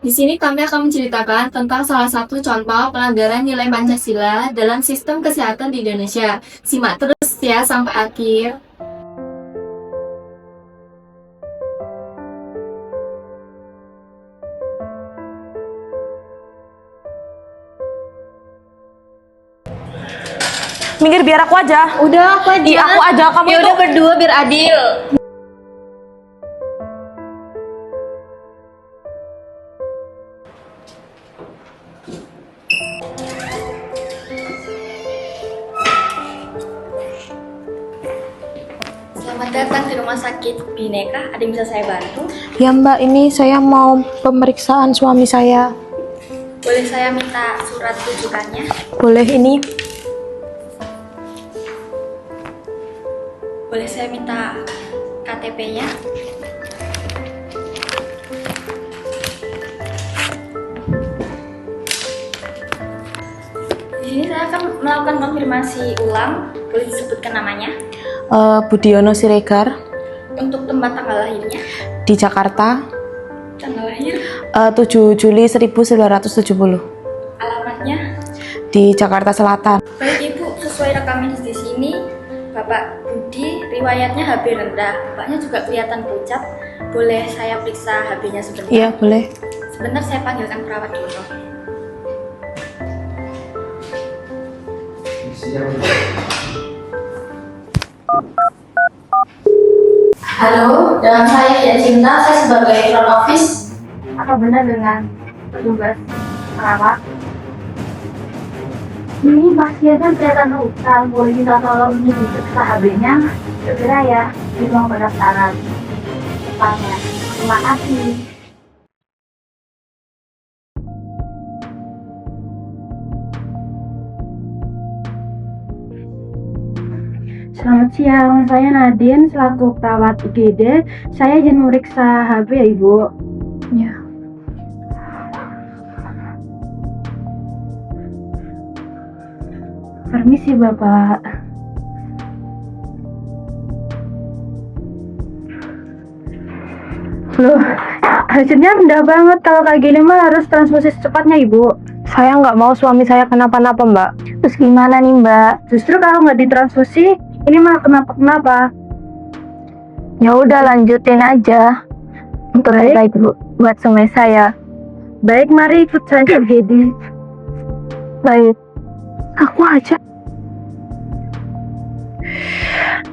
Di sini kami akan menceritakan tentang salah satu contoh pelanggaran nilai Pancasila dalam sistem kesehatan di Indonesia. Simak terus ya sampai akhir. Minggir biar aku aja. Udah, aku aja. Aku aja, kamu Ya itu. udah berdua biar adil. Selamat datang di rumah sakit Bineka. Ada yang bisa saya bantu? Ya Mbak, ini saya mau pemeriksaan suami saya. Boleh saya minta surat rujukannya? Boleh ini? Boleh saya minta KTP-nya? Di sini saya akan melakukan konfirmasi ulang. Boleh disebutkan namanya? Budiono Siregar Untuk tempat tanggal lahirnya? di Jakarta, Tanggal lahir? 7 Juli 1970 Alamatnya? di Jakarta Selatan. Baik Ibu, sesuai rekam medis di sini, Bapak Budi riwayatnya HB rendah. Bapaknya juga kelihatan pucat. Boleh saya periksa HB-nya sebentar? Iya, boleh. Sebentar saya panggilkan perawat dulu. Halo, dengan saya Ya Cinta, saya sebagai front office. Apa benar dengan petugas perawat? Ini pasiennya kelihatan luka, boleh minta tolong ini diperiksa HB-nya. Segera ya, di ruang pendaftaran. Depannya. Terima kasih. Selamat siang, saya Nadine selaku perawat UGD. Saya izin memeriksa HB ya Ibu. Ya. Permisi Bapak. Loh, hasilnya rendah banget. Kalau kayak gini mah harus transfusi secepatnya Ibu. Saya nggak mau suami saya kenapa-napa, Mbak. Terus gimana nih Mbak? Justru kalau nggak ditransfusi, ini mah kenapa-kenapa. Ya udah lanjutin aja. Untuk Baik. terbaik buat suami saya. Baik, mari ikut saya ke UGD. Baik. Aku aja.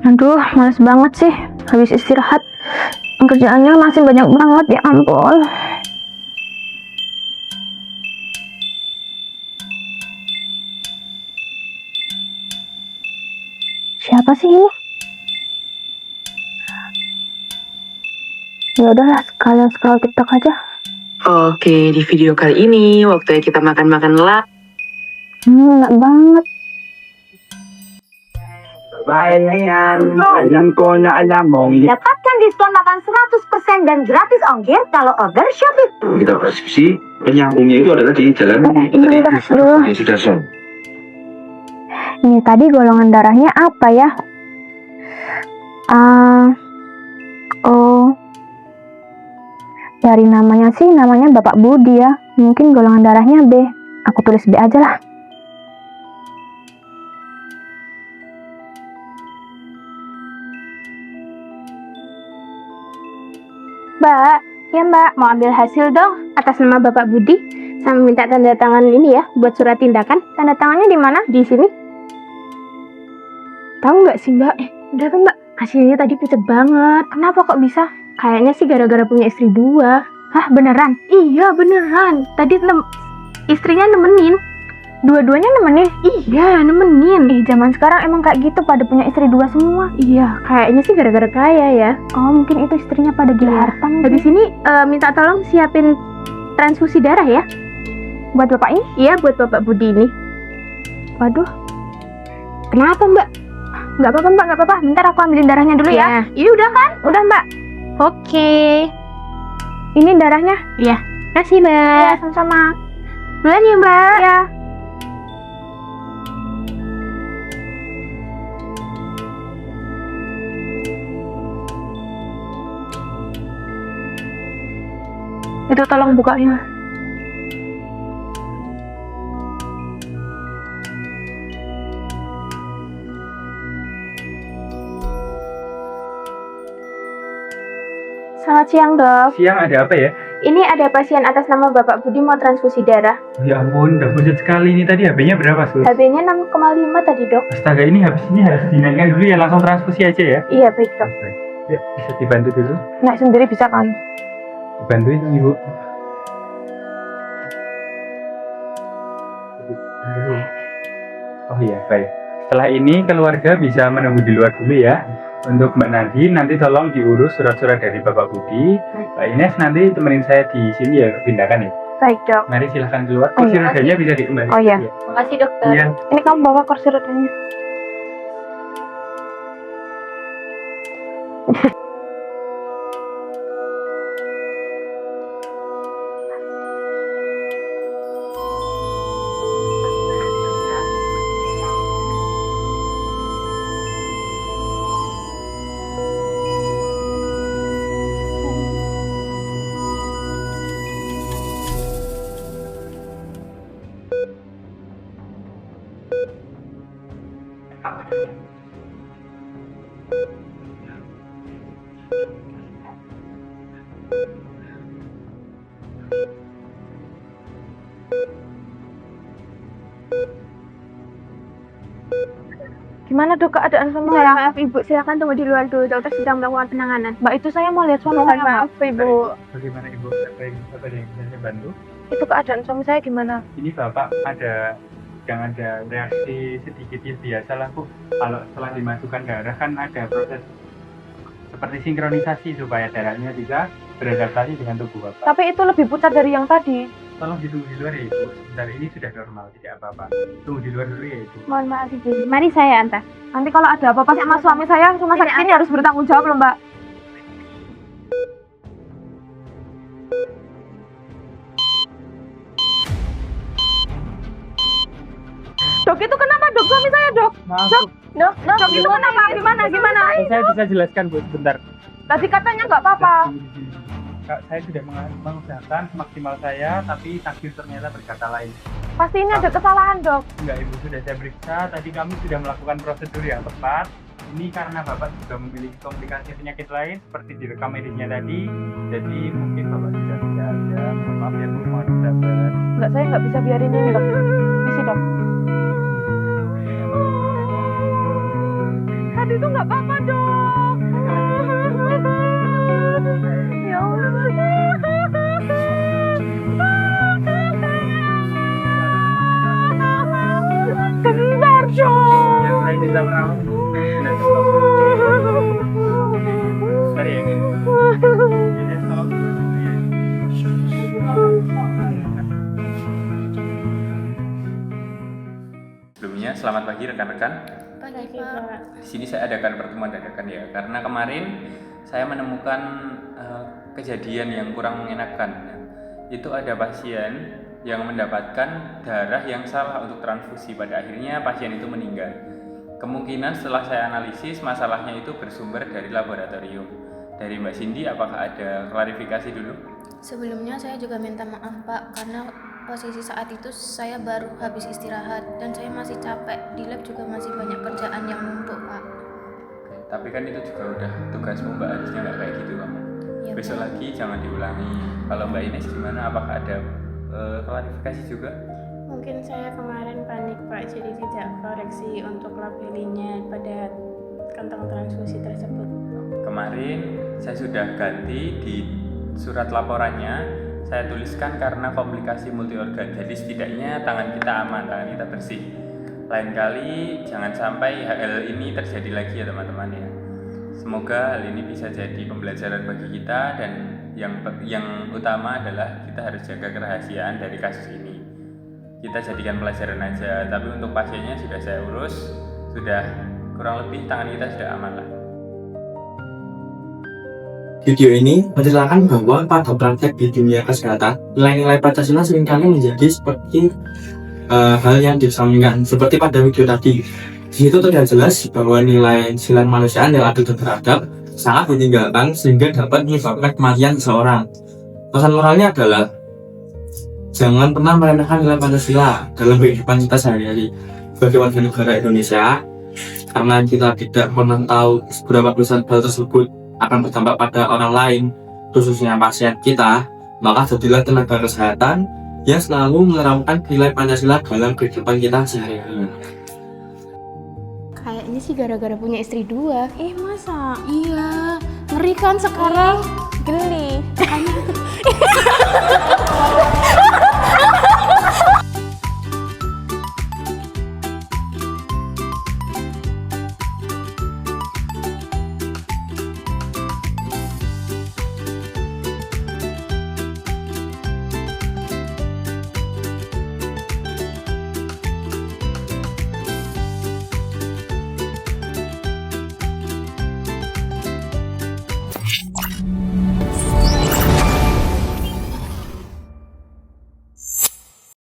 Aduh, males banget sih. Habis istirahat, kerjaannya masih banyak banget, ya ampun. Siapa sih ini? Ya udahlah, sekalian scroll TikTok aja. Oke, di video kali ini waktunya kita makan-makan lah. Enak banget. Bayan, alam ko na alam mong Dapatkan diskon makan 100% dan gratis ongkir kalau order Shopee. kita preskripsi penyambungnya itu adalah di jalan Ini udah, aduh. di Sudarso. Ini tadi golongan darahnya apa ya? Dari namanya sih, namanya Bapak Budi ya. Mungkin golongan darahnya B. Aku tulis B aja lah. Mbak, ya Mbak, mau ambil hasil dong atas nama Bapak Budi sama minta tanda tangan ini ya buat surat tindakan. Tanda tangannya di mana? Di sini. Tahu nggak sih Mbak? Udah Mbak, hasilnya tadi pucat banget. Kenapa kok bisa? Kayaknya sih gara-gara punya istri dua. Hah, beneran? Iya, beneran. Tadi istrinya nemenin. Dua-duanya nemenin? Iya, nemenin. Zaman sekarang emang kayak gitu, pada punya istri dua semua. Iya, kayaknya sih gara-gara kaya ya. Oh, mungkin itu istrinya pada gila harta. Habis ini minta tolong siapin transfusi darah ya. Buat bapak ini? Iya, buat Bapak Budi ini. Waduh. Kenapa Mbak? Nggak apa-apa Mbak, nggak apa-apa. Bentar aku ambilin darahnya dulu ya. Ini udah kan? Udah Mbak. Oke. Ini darahnya? Iya. Kasih Mbak. Ya, sama-sama. Duluan ya Mbak. Ya. Itu tolong bukanya. Selamat siang, Dok. Siang, ada apa ya? Ini ada pasien atas nama Bapak Budi mau transfusi darah. Ya ampun, udah buset sekali ini tadi. HB-nya berapa, Sus? HB-nya 6,5 tadi, Dok. Astaga, ini habis ini harus dinaikkan dulu ya, langsung transfusi aja ya. Iya, baik, Dok. Ya, bisa dibantu dulu. Nggak sendiri bisa kan? Dibantuin Ibu. Oh iya, baik. Setelah ini keluarga bisa menunggu di luar dulu ya. Untuk Mbak Nadine, nanti tolong diurus surat-surat dari Bapak Budi. Mbak Ines nanti temenin saya di sini ya, pindakan ya. Baik, Dok. Mari silahkan keluar, kursi rodanya bisa dikembali. Oh iya. Makasih, Dokter. Iya. Ini kamu bawa kursi rodanya. Gimana, Dok, keadaan suami saya? Maaf, Ibu. Silakan tunggu di luar dulu. Dokter sedang melakukan penanganan. Mbak, itu saya mau lihat suami saya. Maaf, Ibu. Bagaimana Ibu? Apa yang bisa saya bantu? Itu keadaan suami saya gimana? Ini Bapak sedang ada reaksi sedikit ya, biasalah Bu. Kalau setelah dimasukkan darah kan ada proses seperti sinkronisasi supaya darahnya bisa beradaptasi dengan tubuh Bapak. Tapi itu lebih pucat dari yang tadi. Tolong ditunggu di luar ya Ibu. Sebentar, ini sudah normal, tidak apa-apa. Tunggu di luar dulu ya Ibu. Mohon maaf, Ibu. Mari saya antar. Nanti kalau ada apa-apa sama suami saya, rumah sakit ini harus bertanggung jawab loh, Mbak. Dok, itu kenapa, Dok? Suami saya, Dok. Maaf, Dok, itu kenapa? Gimana? saya bisa jelaskan Bu sebentar. Tadi katanya nggak apa-apa. Kak, saya sudah mengusahakan semaksimal saya, tapi takdir ternyata berkata lain. Pasti ini ada kesalahan, Dok. Enggak Ibu, sudah saya periksa, tadi kami sudah melakukan prosedur yang tepat. Ini karena Bapak juga memiliki komplikasi penyakit lain seperti direkam medisnya tadi. Jadi mungkin Bapak sudah tidak ada. Mohon maaf ya Bu, mohon sabar. Enggak, saya nggak bisa biarin ini, Dok. Misi, Dok. Tadi itu nggak apa-apa, Dok. Ya Allah. Bentar, Dok. Ya, saya bisa merawat Bu. Sudah cukup. Bentar ya. Ini tolong. Sebelumnya, selamat pagi rekan-rekan. Di sini saya adakan pertemuan dadakan ya, karena kemarin saya menemukan kejadian yang kurang mengenakan. Itu ada pasien yang mendapatkan darah yang salah untuk transfusi, pada akhirnya pasien itu meninggal. Kemungkinan setelah saya analisis masalahnya itu bersumber dari laboratorium. Dari Mbak Cindy, apakah ada klarifikasi dulu? Sebelumnya saya juga minta maaf Pak, karena posisi saat itu saya baru habis istirahat dan saya masih capek, di lab juga masih banyak kerjaan yang numpuk Pak. Oke, tapi kan itu juga udah tugasmu Mbak, harusnya nggak kayak gitu kamu. Ya, Besok Pak. lagi jangan diulangi. Kalau Mbak Ines gimana, apakah ada klarifikasi juga? Mungkin saya kemarin panik Pak, jadi tidak koreksi untuk labelinya pada kantong transfusi tersebut. Kemarin saya sudah ganti di surat laporannya, saya tuliskan karena komplikasi multi organ. Jadi setidaknya tangan kita aman, tangan kita bersih. Lain kali jangan sampai hal ini terjadi lagi ya teman-teman ya. Semoga hal ini bisa jadi pembelajaran bagi kita, dan yang utama adalah kita harus jaga kerahasiaan dari kasus ini. Kita jadikan pelajaran aja, tapi untuk pasiennya sudah saya urus, sudah kurang lebih tangan kita sudah aman lah. Video ini menceritakan bahwa pada praktek di dunia kesehatan, nilai-nilai Pancasila seringkali menjadi seperti hal yang disampaikan, seperti pada video tadi. Di situ terlihat jelas bahwa nilai sila kemanusiaan yang adil dan beradab sangat ditinggalkan sehingga dapat menyebabkan kematian seseorang. Pesan moralnya adalah jangan pernah merendahkan nilai Pancasila dalam kehidupan kita sehari-hari sebagai warga negara Indonesia, karena kita tidak pernah tahu seberapa besar hal tersebut akan berdampak pada orang lain. khususnya pasien kita, maka jadilah tenaga kesehatan yang selalu menerapkan nilai Pancasila dalam kehidupan kita sehari-hari. Kayaknya sih gara-gara punya istri 2. Masa? Iya, ngeri kan sekarang? Geli.